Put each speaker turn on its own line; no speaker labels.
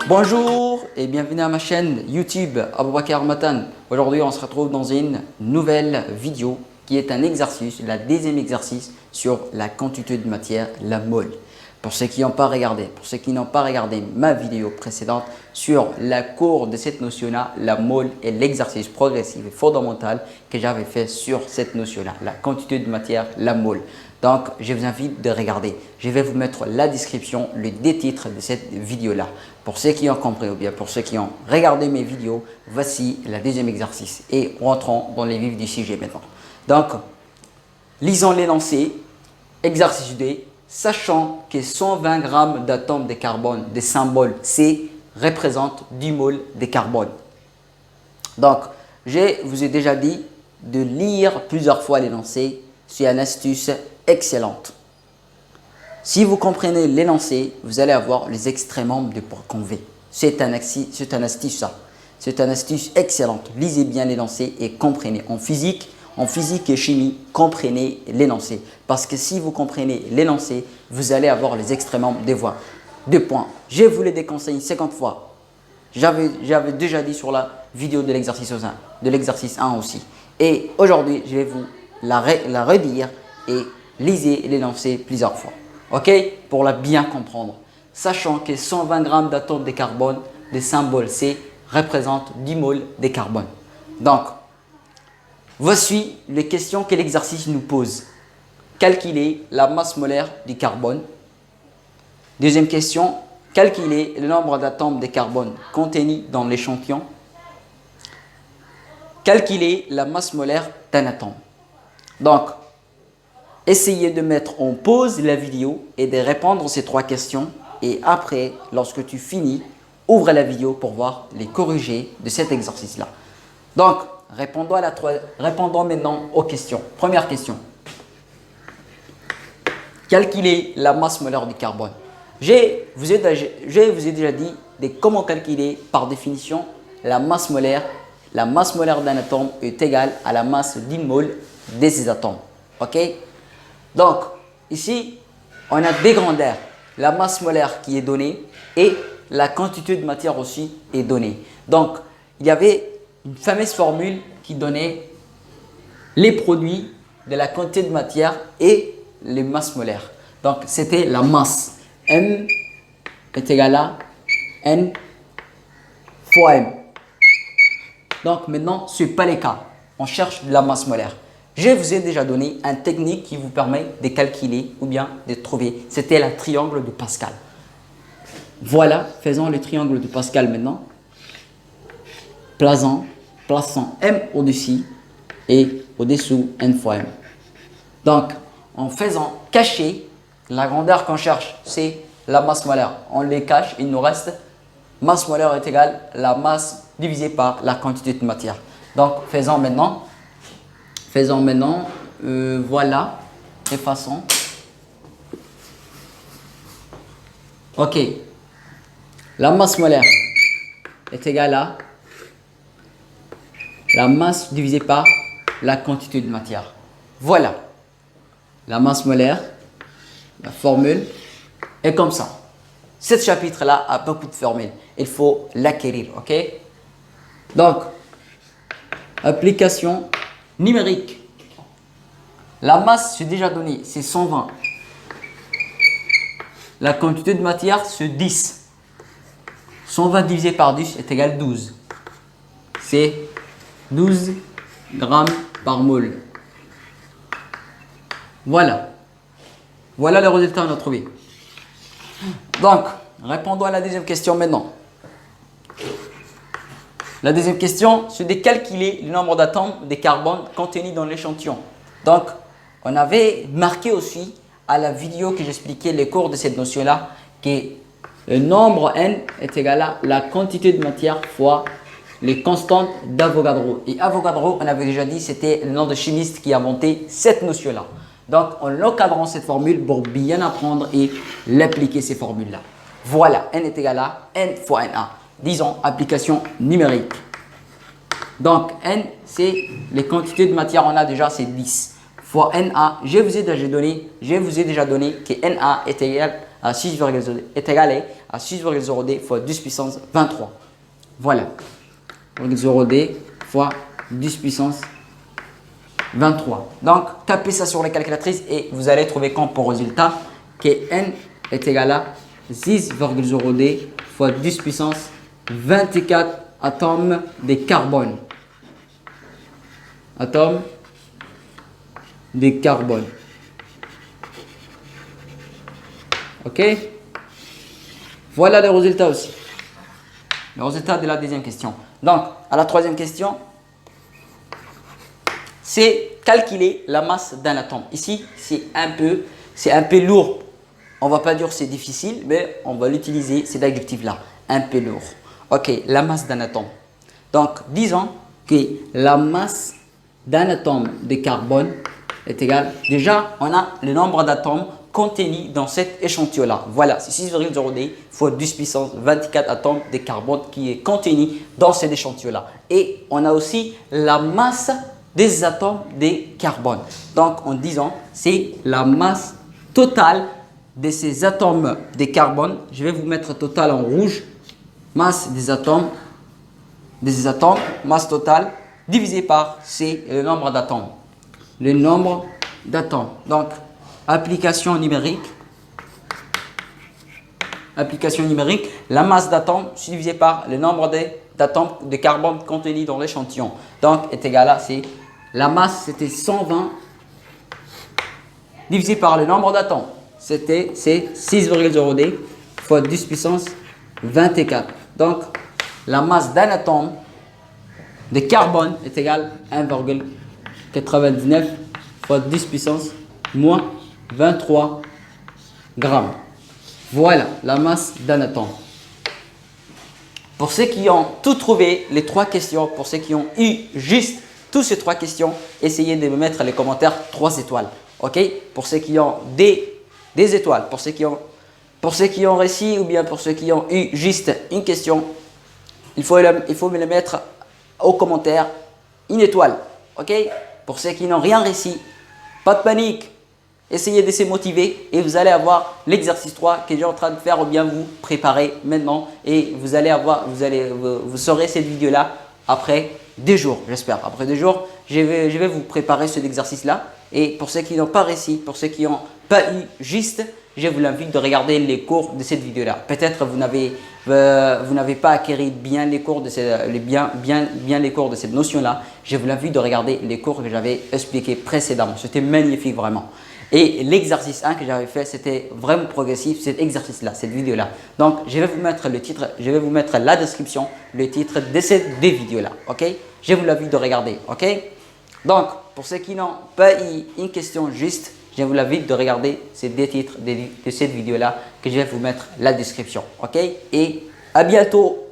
Bonjour et bienvenue à ma chaîne YouTube Aboubakar Matan. Aujourd'hui, on se retrouve dans une nouvelle vidéo qui est un exercice, la deuxième exercice sur la quantité de matière, la mole. Pour ceux qui n'ont pas regardé, ma vidéo précédente sur la cours de cette notion-là, la mole et l'exercice progressif et fondamental que j'avais fait sur cette notion-là, la quantité de matière, la mole. Donc, je vous invite de regarder. Je vais vous mettre la description, le titres de cette vidéo-là. Pour ceux qui ont compris ou bien pour ceux qui ont regardé mes vidéos, voici le deuxième exercice. Et rentrons dans les vifs du sujet maintenant. Donc, lisons l'énoncé, exercice D, sachant que 120 grammes d'atomes de carbone de symbole C représentent 10 moles de carbone. Donc, je vous ai déjà dit de lire plusieurs fois l'énoncé. C'est une astuce excellente. Si vous comprenez l'énoncé, vous allez avoir les extrêmes membres de poids convé. C'est un astuce ça. C'est une astuce excellente. Lisez bien l'énoncé et comprenez. En physique et chimie, comprenez l'énoncé. Parce que si vous comprenez l'énoncé, vous allez avoir les extrêmes membres des voies. 2 points. Je vous les déconseille 50 fois. J'avais déjà dit sur la vidéo de l'exercice 1 aussi. Et aujourd'hui, je vais vous la redire et lisez l'énoncé plusieurs fois. Ok? Pour la bien comprendre. Sachant que 120 grammes d'atomes de carbone de symbole C représentent 10 moles de carbone. Donc, voici les questions que l'exercice nous pose. Calculer la masse molaire du carbone. Deuxième question, calculer le nombre d'atomes de carbone contenus dans l'échantillon. Calculer la masse molaire d'un atome. Donc, essayez de mettre en pause la vidéo et de répondre à ces 3 questions. Et après, lorsque tu finis, ouvre la vidéo pour voir les corrigés de cet exercice-là. Donc, répondons maintenant aux questions. Première question. Calculer la masse molaire du carbone. Je vous ai déjà dit de comment calculer par définition la masse molaire. La masse molaire d'un atome est égale à la masse d'une mole de ces atomes. Ok? Donc, ici, on a des grandeurs. La masse molaire qui est donnée et la quantité de matière aussi est donnée. Donc, il y avait une fameuse formule qui donnait les produits de la quantité de matière et les masses molaires. Donc, c'était la masse. M est égal à N fois M. Donc, maintenant, ce n'est pas le cas. On cherche de la masse molaire. Je vous ai déjà donné une technique qui vous permet de calculer ou bien de trouver. C'était le triangle de Pascal. Voilà, faisons le triangle de Pascal maintenant. Plaçons M au-dessus et au-dessous N fois M. Donc, en faisant cacher, la grandeur qu'on cherche, c'est la masse molaire. On les cache, il nous reste masse molaire est égale à la masse divisée par la quantité de matière. Donc, faisons maintenant, voilà, effaçons. Ok, la masse molaire est égale à la masse divisée par la quantité de matière. Voilà, la masse molaire, la formule est comme ça. Ce chapitre-là a beaucoup de formules. Il faut l'acquérir, ok? Donc, application numérique. La masse, c'est déjà donné, c'est 120. La quantité de matière, c'est 10. 120 divisé par 10 est égal à 12. C'est 12 grammes par mole. Voilà. Voilà le résultat qu'on a trouvé. Donc, répondons à la deuxième question maintenant. La deuxième question, c'est de calculer le nombre d'atomes de carbone contenus dans l'échantillon. Donc, on avait marqué aussi à la vidéo que j'expliquais les cours de cette notion-là que le nombre N est égal à la quantité de matière fois les constantes d'Avogadro. Et Avogadro, on avait déjà dit, c'était le nom de chimiste qui a inventé cette notion-là. Donc, en encadrant cette formule pour bien apprendre et l'appliquer ces formules-là. Voilà, N est égal à N fois Na. Disons, application numérique. Donc, N, c'est les quantités de matière, on a déjà, c'est 10. Fois Na, je vous ai déjà donné que Na est égal à 6,0D est égalé à 6,0D fois 10 puissance 23. Voilà. 0,0D fois 10 puissance 23. Donc, tapez ça sur la calculatrice et vous allez trouver comme résultat que N est égal à 6,0D fois 10 puissance 24 atomes de carbone. Atomes de carbone. Ok? Voilà le résultat aussi. Le résultat de la deuxième question. Donc, à la troisième question, c'est calculer la masse d'un atome. Ici, c'est un peu lourd. On ne va pas dire c'est difficile, mais on va l'utiliser, cet adjectif-là. Un peu lourd. Ok, la masse d'un atome. Donc, disons que la masse d'un atome de carbone est égale. Déjà, on a le nombre d'atomes contenus dans cet échantillon-là. Voilà, c'est 6,0D fois 10 puissance 24 atomes de carbone qui est contenu dans cet échantillon-là. Et on a aussi la masse des atomes de carbone. Donc, en disant, c'est la masse totale de ces atomes de carbone. Je vais vous mettre total en rouge. Masse des atomes, masse totale, divisé par C, le nombre d'atomes. Le nombre d'atomes. Donc, application numérique, la masse d'atomes divisé par le nombre d'atomes de carbone contenus dans l'échantillon. Donc, est égal à, c'est la masse, c'était 120 divisé par le nombre d'atomes. C'est 6,0D fois 10 puissance 24. Donc, la masse d'un atome de carbone est égale à 1,99 fois 10 puissance moins 23 grammes. Voilà la masse d'un atome. Pour ceux qui ont tout trouvé, les trois questions, pour ceux qui ont eu juste toutes ces trois questions, essayez de me mettre les commentaires 3 étoiles. Ok? Pour ceux qui ont des étoiles, pour ceux qui ont réussi ou bien pour ceux qui ont eu juste une question, il faut me le mettre aux commentaires, une étoile. Ok? Pour ceux qui n'ont rien réussi, pas de panique. Essayez de se motiver et vous allez avoir l'exercice 3 que j'ai en train de faire ou bien vous préparer maintenant et vous saurez cette vidéo là après 2 jours, j'espère. Après 2 jours, je vais vous préparer cet exercice là et pour ceux qui n'ont pas réussi, pour ceux qui n'ont pas eu juste, je vous invite de regarder les cours de cette vidéo là. Peut-être vous n'avez pas acquis bien les cours de les cours de cette notion là. Je vous invite de regarder les cours que j'avais expliqués précédemment. C'était magnifique vraiment. Et l'exercice 1 que j'avais fait, c'était vraiment progressif, cet exercice-là, cette vidéo-là. Donc, je vais vous mettre le titre, je vais vous mettre la description, le titre de ces 2 vidéos-là. Ok? Je vous l'invite de regarder. Ok? Donc, pour ceux qui n'ont pas eu une question juste, je vous l'invite de regarder ces 2 titres de cette vidéo-là que je vais vous mettre la description. Ok? Et à bientôt.